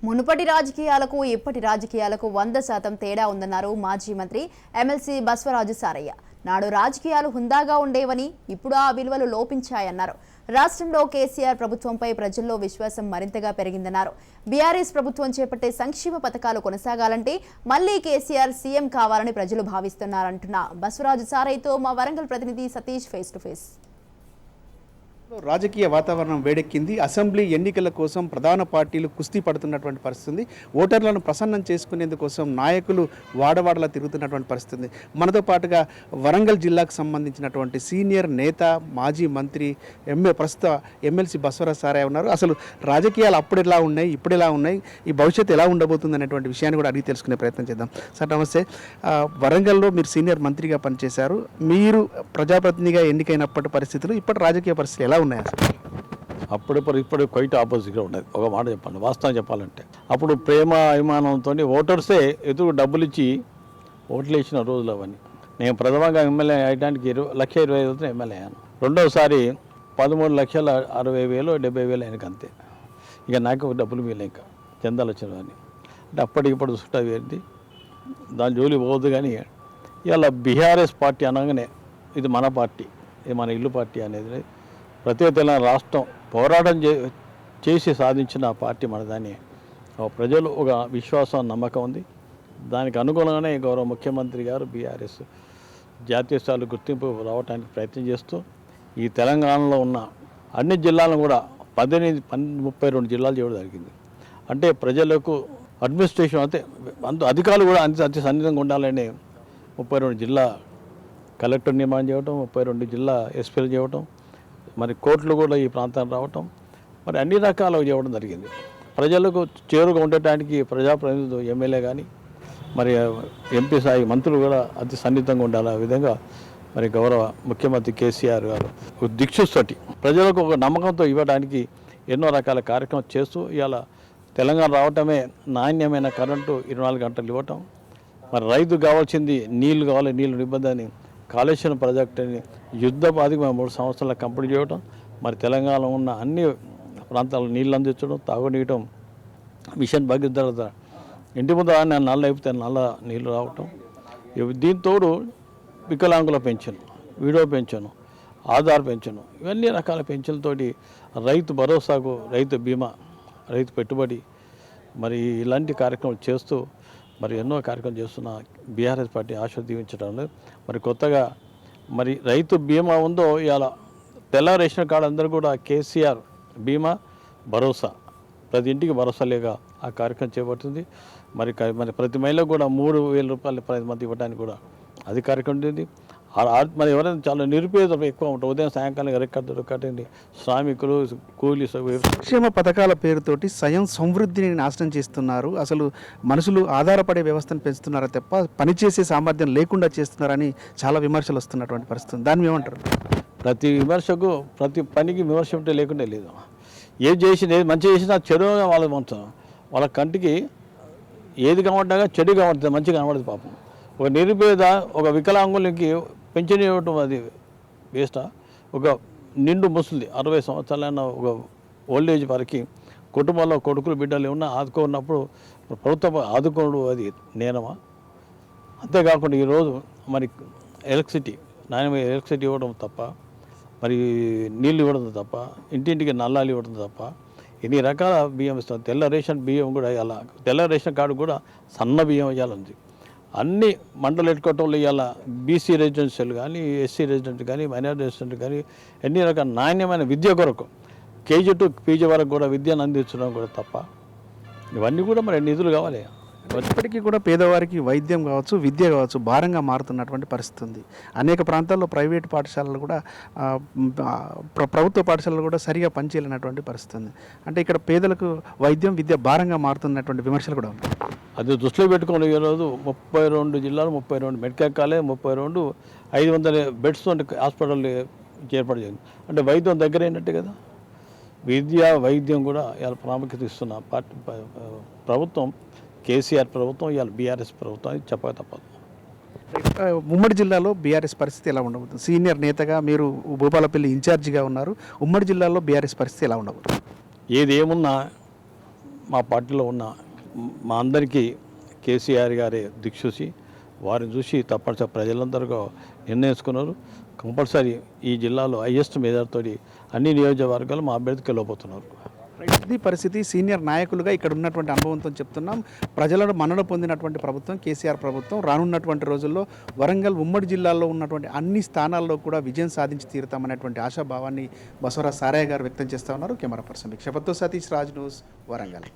మునుపటి రాజకీయాలకు ఇప్పటి రాజకీయాలకు 100% తేడా ఉందన్నారు మాజీ మంత్రి ఎమ్మెల్సీ బస్వరాజు సారయ్య. నాడు రాజకీయాలు హుందాగా ఉండేవని ఇప్పుడు ఆ విలువలు లోపించాయన్నారు. రాష్ట్రంలో కేసీఆర్ ప్రభుత్వంపై ప్రజల్లో విశ్వాసం మరింతగా పెరిగిందన్నారు. బీఆర్ఎస్ ప్రభుత్వం చేపట్టే సంక్షేమ పథకాలు కొనసాగాలంటే మళ్లీ కేసీఆర్ సీఎం కావాలని ప్రజలు భావిస్తున్నారంటున్న బస్వరాజు సారయ్యతో మా వరంగల్ ప్రతినిధి సతీష్ ఫేస్ టు ఫేస్. రాజకీయ వాతావరణం వేడెక్కింది. అసెంబ్లీ ఎన్నికల కోసం ప్రధాన పార్టీలు కుస్తీ పడుతున్నటువంటి పరిస్థితి. ఓటర్లను ప్రసన్నం చేసుకునేందుకోసం నాయకులు వాడవాడలా తిరుగుతున్నటువంటి పరిస్థితి. మనతో పాటుగా వరంగల్ జిల్లాకు సంబంధించినటువంటి సీనియర్ నేత మాజీ మంత్రి ప్రస్తుత ఎమ్మెల్సీ బస్వరాజు సారయ్య ఉన్నారు. అసలు రాజకీయాలు అప్పుడు ఎలా ఉన్నాయి, ఇప్పుడు ఎలా ఉన్నాయి, ఈ భవిష్యత్తు ఎలా ఉండబోతుంది అనేటువంటి విషయాన్ని కూడా అడిగి తెలుసుకునే ప్రయత్నం చేద్దాం. సార్ నమస్తే. వరంగల్లో మీరు సీనియర్ మంత్రిగా పనిచేశారు. మీరు ప్రజాప్రతినిధిగా ఎన్నికైనప్పటి పరిస్థితులు ఇప్పటి రాజకీయ పరిస్థితులు ఎలా ఉన్నాయి? ఇప్పుడు క్వైట్ ఆపోజిట్గా ఉండేది. ఒక మాట చెప్పండి, వాస్తవం చెప్పాలంటే అప్పుడు ప్రేమ అభిమానంతో ఓటర్సే ఎదురు డబ్బులు ఇచ్చి ఓట్లు వేసిన రోజులు అవన్నీ. నేను ప్రథమంగా ఎమ్మెల్యే అయ్యడానికి 1,20,000 ఎమ్మెల్యే అయ్యాను. రెండోసారి 13,60,000 70,000 ఆయనకు అంతే. ఇక నాకు డబ్బులు మిగిలిన ఇంకా చందాలు వచ్చినవన్నీ. అంటే అప్పటికిప్పుడు చూసుకుంటా ఏంటి దాని జోలి పోవద్దు. కానీ ఇవాళ బీఆర్ఎస్ పార్టీ అనగానే ఇది మన పార్టీ, ఇది మన ఇల్లు పార్టీ అనేది ప్రత్యేక తెలంగాణ రాష్ట్రం పోరాటం చేసి సాధించిన పార్టీ మనదాన్ని ప్రజలు ఒక విశ్వాసం నమ్మకం ఉంది. దానికి అనుగుణంగానే గౌరవ ముఖ్యమంత్రి గారు బీఆర్ఎస్ జాతీయ స్థాయిలో గుర్తింపు రావడానికి ప్రయత్నం చేస్తూ ఈ తెలంగాణలో ఉన్న అన్ని జిల్లాలను కూడా 32 జిల్లాలు చేయడం జరిగింది. అంటే ప్రజలకు అడ్మినిస్ట్రేషన్ అంటే అధికారులు కూడా అతి సన్నిహితంగా ఉండాలని 32 జిల్లా కలెక్టర్ నిర్మాణం చేయడం, 32 జిల్లా ఎస్పీలు చేయడం, మరి కోర్టులు కూడా ఈ ప్రాంతానికి రావటం, మరి అన్ని రకాలుగా చేయడం జరిగింది. ప్రజలకు చేరుగా ఉండటానికి ప్రజాప్రతినిధులు ఎమ్మెల్యే కానీ మరి ఎంపీ స్థాయి మంత్రులు కూడా అతి సన్నిహితంగా ఉండాలి. ఆ విధంగా మరి గౌరవ ముఖ్యమంత్రి కేసీఆర్ గారు దిక్షతోటి ప్రజలకు ఒక నమ్మకంతో ఇవ్వడానికి ఎన్నో రకాల కార్యక్రమాలు చేస్తూ ఇవాళ తెలంగాణ రావటమే నాణ్యమైన కరెంటు 24 గంటలు ఇవ్వటం, మరి రైతు కావాల్సింది నీళ్లు కావాలి, నీళ్ళు నిబంధనని కాళేశ్వరం ప్రాజెక్టుని యుద్ధపాదికి 3 సంవత్సరాల కంప్లీట్ చేయడం, మరి తెలంగాణలో ఉన్న అన్ని ప్రాంతాల్లో నీళ్ళు అందించడం, తాగునీయటం, మిషన్ భగీరథ ఇంటి ముందు నల్ల అయిపోతే నల్ల నీళ్ళు రావటం, దీంతోడు వికలాంగుల పెన్షన్, వీడో పెన్షన్, ఆధార్ పెన్షన్, ఇవన్నీ రకాల పెన్షన్లతోటి రైతు భరోసాకు, రైతు బీమా, రైతు పెట్టుబడి, మరి ఇలాంటి కార్యక్రమాలు చేస్తూ మరి ఎన్నో కార్యక్రమం చేస్తున్న బీఆర్ఎస్ పార్టీ ఆశీర్వదించడం. మరి కొత్తగా మరి రైతు బీమా ఉందో ఇవాళ తెల్ల రేషన్ కార్డు అందరూ కూడా కేసీఆర్ బీమా భరోసా, ప్రతి ఇంటికి భరోసా లేక ఆ కార్యక్రమం చేపడుతుంది. మరి ప్రతి మహిళకు కూడా 3,000 రూపాయలు ప్రతి మంది ఇవ్వడానికి కూడా అది కార్యక్రమం ఉంటుంది. మరి ఎవరైనా చాలా నిరుపేదలు ఎక్కువ ఉంటారు. ఉదయం సాయంకాలం రెక్కటి శ్రామికులు, కూలీ సంక్షేమ పథకాల పేరుతోటి స్వయం సమృద్ధిని నాశనం చేస్తున్నారు. అసలు మనుషులు ఆధారపడే వ్యవస్థను పెంచుతున్నారా తప్ప పనిచేసే సామర్థ్యం లేకుండా చేస్తున్నారని చాలా విమర్శలు వస్తున్నటువంటి పరిస్థితి. దాన్ని ఏమంటారు? ప్రతి విమర్శకు, ప్రతి పనికి విమర్శ ఉంటే లేకుండా లేదు. ఏది చేసినా, ఏది మంచి చేసినా చెడు వాళ్ళ కంటికి ఏది కనబడ్డాగా చెడు కనబడుతుంది, మంచిగా కనబడుతుంది. పాపం ఒక నిరుపేద, ఒక వికలాంగులకి పెన్షన్ ఇవ్వటం అది వేస్టా? ఒక నిండు ముసలి 60 సంవత్సరాలైన ఒక ఓల్డేజ్ వారికి కుటుంబంలో కొడుకులు బిడ్డలు ఏమన్నా ఆదుకున్నప్పుడు ప్రభుత్వం ఆదుకోవడం అది నేరమా? అంతేకాకుండా ఈరోజు మరి ఎలక్ట్రిసిటీ, నాణ్యమైన ఎలక్ట్రిసిటీ ఇవ్వడం తప్ప, మరి నీళ్ళు ఇవ్వడం తప్ప, ఇంటింటికి నల్లాలు ఇవ్వడం తప్ప, ఇన్ని రకాల బియ్యం ఇస్తాం. తెల్ల రేషన్ బియ్యం కూడా అలా, తెల్ల రేషన్ కార్డు కూడా సన్న బియ్యం ఇవ్వాలంది. అన్ని మండల హెడ్క్వార్టర్లు ఇవాళ బీసీ రెసిడెన్షియల్ కానీ, ఎస్సీ రెసిడెంట్ కానీ, మైనారిటీ రెసిడెంట్ కానీ ఎన్ని రకాల నాణ్యమైన విద్య కొరకు కేజీ టు పీజీ వరకు కూడా విద్యను అందించడం కూడా తప్ప, ఇవన్నీ కూడా మరి నిధులు కావాలి. ఇప్పటికీ కూడా పేదవారికి వైద్యం కావచ్చు, విద్య కావచ్చు భారంగా మారుతున్నటువంటి పరిస్థితి ఉంది. అనేక ప్రాంతాల్లో ప్రైవేటు పాఠశాలలు కూడా ప్రభుత్వ పాఠశాలలు కూడా సరిగా పనిచేయలేనటువంటి పరిస్థితి ఉంది. అంటే ఇక్కడ పేదలకు వైద్యం, విద్య భారంగా మారుతున్నటువంటి విమర్శలు కూడా ఉన్నాయి. అది దృష్టిలో పెట్టుకుని ఈరోజు 32 జిల్లాలు, 32 మెడికల్ కాలేజ్, 32 500 బెడ్స్ హాస్పిటల్ ఏర్పాటు చేయండి. అంటే వైద్యం దగ్గర అయినట్టే కదా. విద్య, వైద్యం కూడా ఇవాళ ప్రాముఖ్యత ఇస్తున్న పార్టీ ప్రభుత్వం కేసీఆర్ ప్రభుత్వం, ఇవాళ బీఆర్ఎస్ ప్రభుత్వం అని చెప్పక తప్పదు. ఉమ్మడి జిల్లాలో బీఆర్ఎస్ పరిస్థితి ఎలా ఉండబోతుంది? సీనియర్ నేతగా మీరు భూపాలపల్లి ఇన్ఛార్జిగా ఉన్నారు. ఉమ్మడి జిల్లాలో బీఆర్ఎస్ పరిస్థితి ఎలా ఉండబోతుంది? ఏది ఏమున్నా మా పార్టీలో ఉన్న మా అందరికీ కేసీఆర్ గారే దిక్సూచి వారిని చూసి తప్పనిసరి ప్రజలందరూ నిర్ణయించుకున్నారు. కంపల్సరీ ఈ జిల్లాలో హైయెస్ట్ మెజార్టీతో అన్ని నియోజకవర్గాలు మా అభ్యర్థికి వెళ్ళబోతున్నారు. ఇది పరిస్థితి. సీనియర్ నాయకులుగా ఇక్కడ ఉన్నటువంటి అనుభవంతో చెప్తున్నాం. ప్రజలను మన్నన పొందినటువంటి ప్రభుత్వం కేసీఆర్ ప్రభుత్వం రానున్నటువంటి రోజుల్లో వరంగల్ ఉమ్మడి జిల్లాలో ఉన్నటువంటి అన్ని స్థానాల్లో కూడా విజయం సాధించి తీరుతామనేటువంటి ఆశాభావాన్ని బసవరాజ్ సారయ్య గారు వ్యక్తం చేస్తూ ఉన్నారు. కెమెరా పర్సన్ భిక్షపత్తో సతీష్ రాజ్ న్యూస్ వరంగల్.